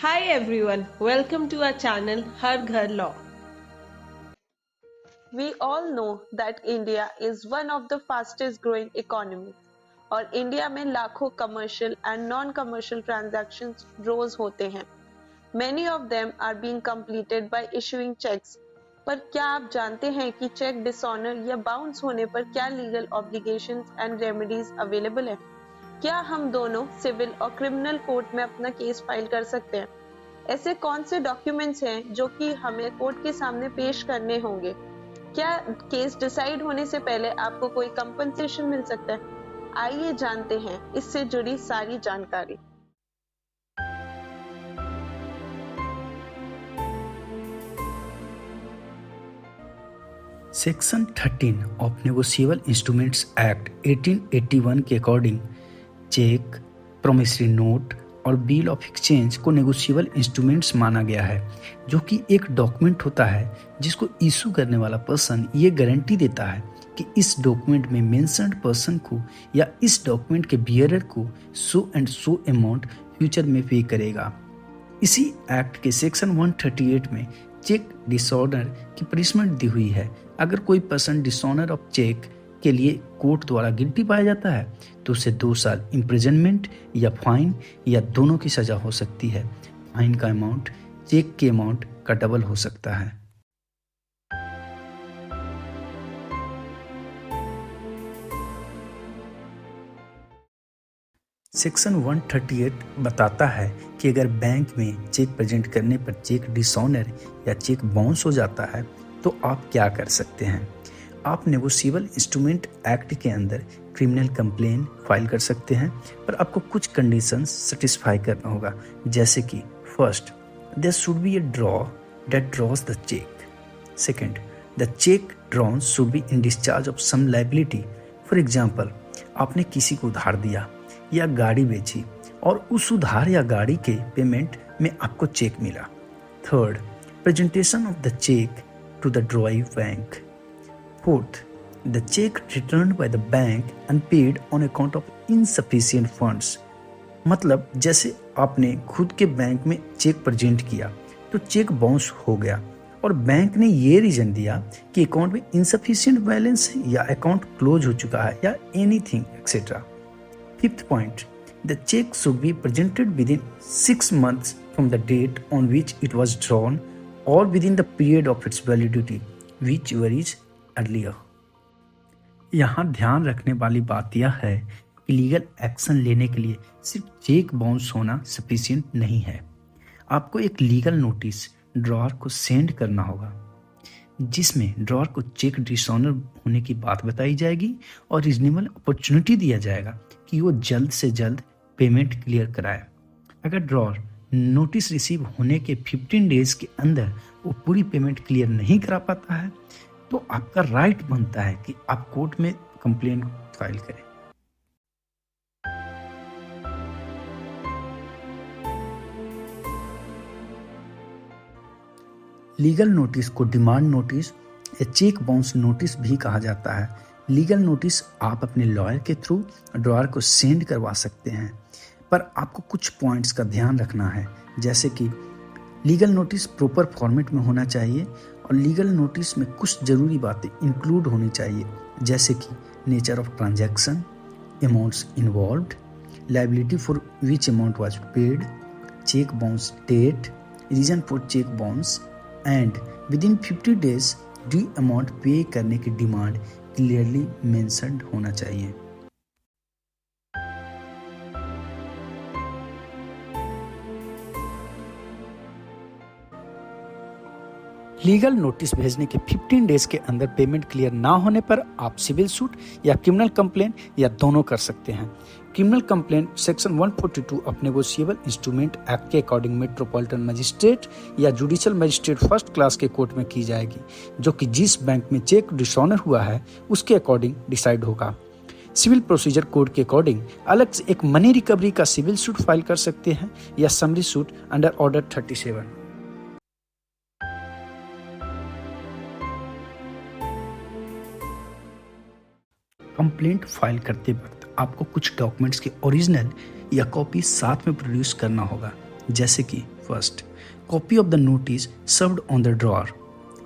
Hi everyone, welcome to our channel Har Ghar Law. We all know that India is one of the fastest growing economies और India में लाखों commercial and non commercial transactions रोज होते हैं। Many of them are being completed by issuing checks. पर क्या आप जानते हैं कि चेक डिसऑनर या बाउंस होने पर क्या legal obligations and remedies available है? क्या हम दोनों सिविल और क्रिमिनल कोर्ट में अपना केस फाइल कर सकते हैं? ऐसे कौन से डॉक्यूमेंट्स हैं जो कि हमें कोर्ट के सामने पेश करने होंगे? क्या केस डिसाइड होने से पहले आपको कोई कंपनसेशन मिल सकता है? आइए जानते हैं इससे जुड़ी सारी जानकारी। Section 13 of negotiable instruments act 1881 के अकॉर्डिंग चेक, प्रोमिसरी नोट और बिल ऑफ एक्सचेंज को नेगोशिएबल इंस्ट्रूमेंट्स माना गया है, जो कि एक डॉक्यूमेंट होता है जिसको इशू करने वाला पर्सन ये गारंटी देता है कि इस डॉक्यूमेंट में मेंशन्ड पर्सन को या इस डॉक्यूमेंट के बियरर को so and so amount future में पे करेगा। इसी एक्ट के सेक्शन 138 में चेक डिसऑर्डर की पनिशमेंट दी हुई है। अगर कोई पर्सन डिसऑनर ऑफ चेक के लिए कोर्ट द्वारा गिल्टी पाया जाता है तो उसे 2 साल इम्प्रिजनमेंट या फाइन या दोनों की सजा हो सकती है। फाइन का अमाउंट चेक के अमाउंट का डबल हो सकता है। सेक्शन 138 बताता है कि अगर बैंक में चेक प्रेजेंट करने पर चेक डिसऑनर या चेक बाउंस हो जाता है तो आप क्या कर सकते हैं। आप नेगोशिएबल इंस्ट्रूमेंट एक्ट के अंदर क्रिमिनल कंप्लेन फाइल कर सकते हैं, पर आपको कुछ कंडीशंस सेटिस्फाई करना होगा, जैसे कि first, there should be a draw that draws the cheque. Second, the cheque drawn should be in discharge of some liability. For example, आपने किसी को उधार दिया या गाड़ी बेची और उस उधार या गाड़ी के पेमेंट में आपको चेक मिला। Third, presentation of the cheque to the drawee bank. Fourth, the check returned by the bank unpaid on account of insufficient funds। मतलब जैसे आपने खुद के बैंक में चेक प्रेजेंट किया तो चेक बाउंस हो गया और बैंक ने ये रीजन दिया कि अकाउंट में इनसफिशिएंट बैलेंस या अकाउंट क्लोज हो चुका है या anything etcetera. Fifth point, the cheque should be presented within 6 months from the date on which it was drawn और within the period of its validity which varies earlier. यहाँ ध्यान रखने वाली बात यह है कि लीगल एक्शन लेने के लिए सिर्फ चेक बाउंस होना सफिशिएंट नहीं है। आपको एक लीगल नोटिस ड्रॉअर को सेंड करना होगा जिसमें ड्रॉअर को चेक डिसऑनर होने की बात बताई जाएगी और रीजनेबल अपॉर्चुनिटी दिया जाएगा कि वो जल्द से जल्द पेमेंट क्लियर कराए। अगर ड्रॉअर नोटिस रिसीव होने के 15 डेज के अंदर वो पूरी पेमेंट क्लियर नहीं करा पाता है तो आपका राइट बनता है कि आप कोर्ट में कंप्लेन फाइल करें। लीगल नोटिस को डिमांड नोटिस या चेक बाउंस नोटिस भी कहा जाता है। लीगल नोटिस आप अपने लॉयर के थ्रू ड्रॉअर को सेंड करवा सकते हैं, पर आपको कुछ पॉइंट्स का ध्यान रखना है, जैसे कि लीगल नोटिस प्रॉपर फॉर्मेट में होना चाहिए और लीगल नोटिस में कुछ ज़रूरी बातें इंक्लूड होनी चाहिए, जैसे कि nature of transaction, amounts involved, liability for which amount was paid, cheque bounce date, reason for cheque bounce and within 50 days due amount pay करने की डिमांड क्लियरली मेंशन्ड होना चाहिए। लीगल नोटिस भेजने के 15 डेज के अंदर payment clear ना होने पर आप सिविल सूट या क्रिमिनल कंप्लेन या दोनों कर सकते हैं। Criminal complain section 142 of negotiable instrument act के अकॉर्डिंग मेट्रोपॉलिटन मजिस्ट्रेट या जुडिशियल मजिस्ट्रेट फर्स्ट क्लास के कोर्ट में की जाएगी, जो कि जिस बैंक में चेक डिसऑनर हुआ है उसके अकॉर्डिंग डिसाइड होगा। सिविल प्रोसीजर कोड के अकॉर्डिंग अलग से एक मनी रिकवरी का सिविल सूट फाइल कर सकते हैं या summary suit under order 37। Complaint file करते वक्त आपको कुछ डॉक्यूमेंट्स के ओरिजिनल या कॉपी साथ में प्रोड्यूस करना होगा, जैसे कि First, copy of the notice served on the drawer.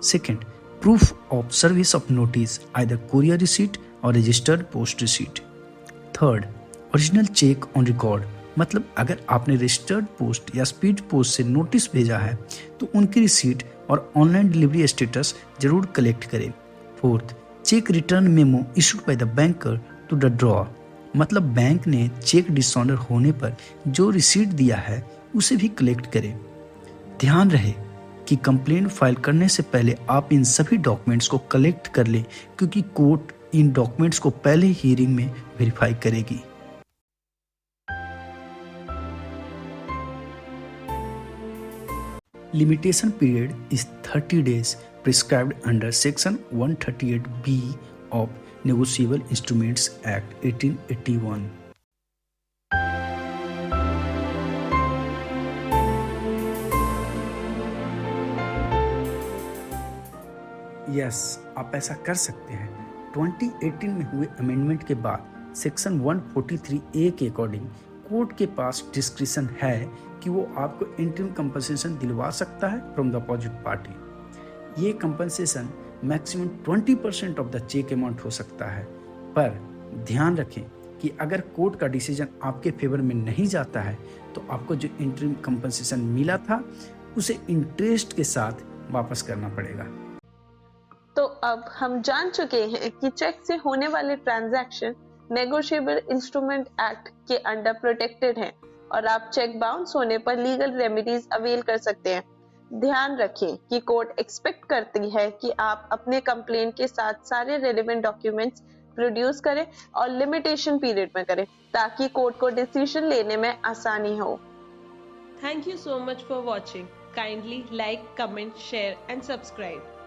Second, proof of service of notice, either courier receipt or registered post receipt. Third, original cheque on record, मतलब अगर आपने रजिस्टर्ड पोस्ट या स्पीड पोस्ट से notice भेजा है तो उनकी receipt और ऑनलाइन डिलीवरी स्टेटस जरूर कलेक्ट करें. Fourth, cheque return memo issued by the banker to the drawer, मतलब बैंक ने चेक डिसऑनर होने पर जो रिसीट दिया है उसे भी कलेक्ट करें. ध्यान रहे कि कंप्लेंट फाइल करने से पहले आप इन सभी डॉक्यूमेंट्स को कलेक्ट कर लें, क्योंकि कोर्ट इन डॉक्यूमेंट्स को पहले हियरिंग में वेरीफाई करेगी. Limitation period is 30 days prescribed under Section 138B of Negotiable Instruments Act 1881. Yes, आप ऐसा कर सकते हैं. 2018 में हुए अमेंडमेंट के बाद सेक्शन 143A के अकॉर्डिंग कोर्ट के पास डिस्क्रिशन है कि वो आपको इंटरिम कंपनसेशन दिलवा सकता है फ्रॉम द अपोजिट पार्टी. ये compensation maximum 20% of the cheque amount हो सकता है, पर ध्यान रखें कि अगर कोर्ट का डिसीजन आपके फेवर में नहीं जाता है तो आपको जो इंटरिम कंपनसेशन मिला था उसे इंटरेस्ट के साथ वापस करना पड़ेगा. तो अब हम जान चुके हैं कि चेक से होने वाले ट्रांजैक्शन नेगोशिएबल इंस्ट्रूमेंट एक्ट के अंडर प्रोटेक्टेड हैं और आप चेक बाउंस होने पर लीगल रेमेडीज अवेल कर सकते हैं. ध्यान रखें कि कोर्ट एक्सपेक्ट करती है कि आप अपने कंप्लेंट के साथ सारे रेलेवेंट डॉक्यूमेंट्स प्रोड्यूस करें और लिमिटेशन पीरियड में करें ताकि कोर्ट को डिसीजन लेने में आसानी हो. Thank you so much for watching. Kindly like, comment, share and subscribe.